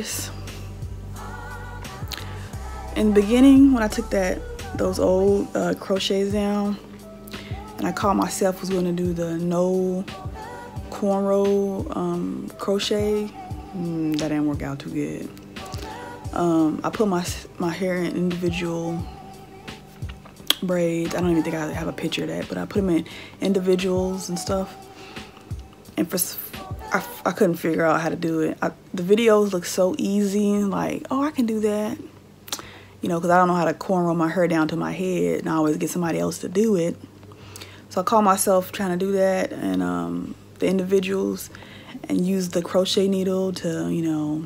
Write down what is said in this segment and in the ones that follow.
guys, in the beginning when I took those old crochets down, and I called myself was going to do the no cornrow crochet, that didn't work out too good. I put my hair in individual braids. I don't even think I have a picture of that, but I put them in individuals and stuff. And I couldn't figure out how to do it. The videos look so easy, like, oh, I can do that. You know, because I don't know how to cornrow my hair down to my head, and I always get somebody else to do it. So I caught myself trying to do that, and the individuals, and use the crochet needle to, you know,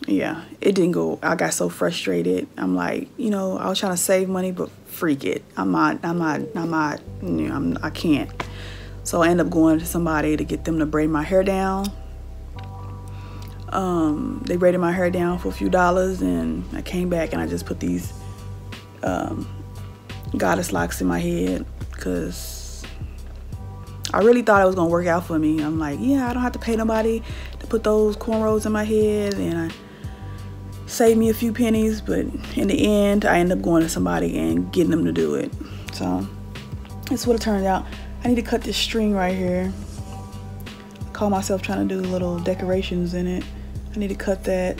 yeah, it didn't go. I got so frustrated. I'm like, you know, I was trying to save money, but freak it. I can't. So I end up going to somebody to get them to braid my hair down. They braided my hair down for a few dollars, and I came back and I just put these goddess locks in my head, because I really thought it was gonna work out for me. I'm like, yeah, I don't have to pay nobody to put those cornrows in my head, and I saved me a few pennies, but in the end I end up going to somebody and getting them to do it. So that's what it turned out. I need to cut this string right here. I call myself trying to do little decorations in it. I need to cut that.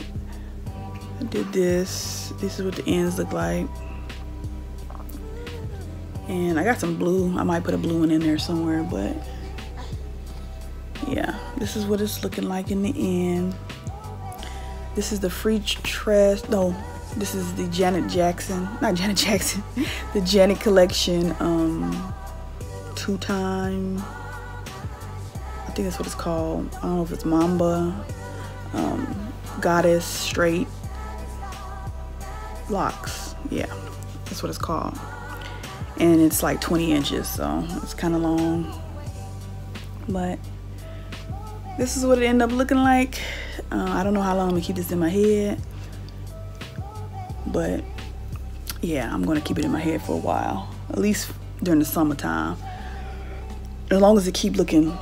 I did this. This is what the ends look like. And I got some blue. I might put a blue one in there somewhere, but yeah, this is what it's looking like in the end. This is the free tress. No, this is the Janet Jackson. Not Janet Jackson. The Janet collection. 2-time. I think that's what it's called. I don't know if it's Mamba. Goddess straight locks. Yeah, that's what it's called. And it's like 20 inches, so it's kind of long. But this is what it ended up looking like. I don't know how long I'm gonna keep this in my head, but yeah, I'm gonna keep it in my head for a while, at least during the summertime, as long as it keep looking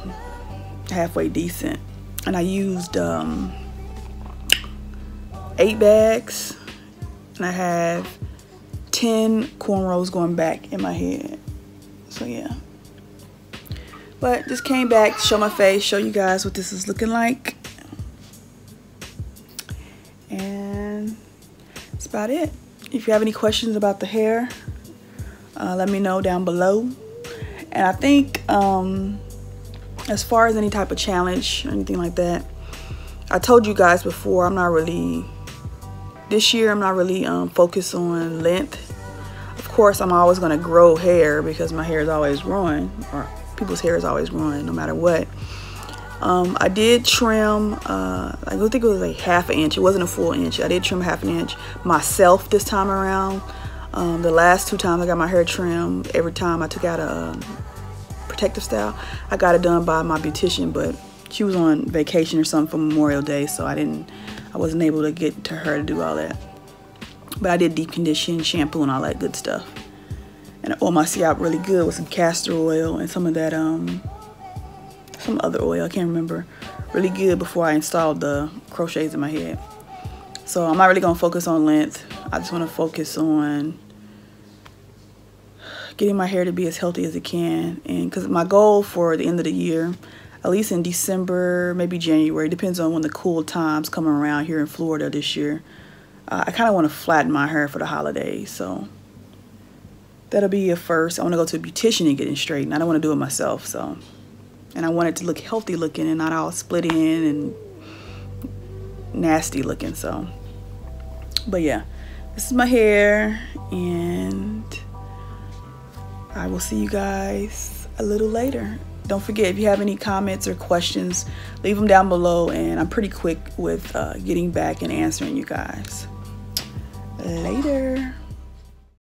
halfway decent. And I used 8 bags, and I have 10 cornrows going back in my head. So yeah, but just came back to show my face, show you guys what this is looking like, and that's about it. If you have any questions about the hair, let me know down below. And I think as far as any type of challenge or anything like that, I told you guys before, this year I'm not really focused on length. Of course, I'm always going to grow hair because my hair is always growing, or people's hair is always growing no matter what. I did trim, I don't think it was like ½ an inch. It wasn't a full inch. I did trim ½ an inch myself this time around. The last 2 times I got my hair trimmed, every time I took out a protective style, I got it done by my beautician, but she was on vacation or something for Memorial Day, so I wasn't able to get to her to do all that. But I did deep condition, shampoo, and all that good stuff. And I oiled my scalp really good with some castor oil and some of that, some other oil, I can't remember. Really good before I installed the crochets in my head. So I'm not really gonna focus on length. I just wanna focus on getting my hair to be as healthy as it can. And because my goal for the end of the year, at least in December, maybe January, depends on when the cool times come around here in Florida this year. I kind of want to flatten my hair for the holidays, so that'll be a first. I want to go to a beautician and get it straightened. I don't want to do it myself, so. And I want it to look healthy looking and not all split in and nasty looking, so. But yeah, this is my hair, and I will see you guys a little later. Don't forget, if you have any comments or questions, leave them down below, and I'm pretty quick with getting back and answering you guys. Later.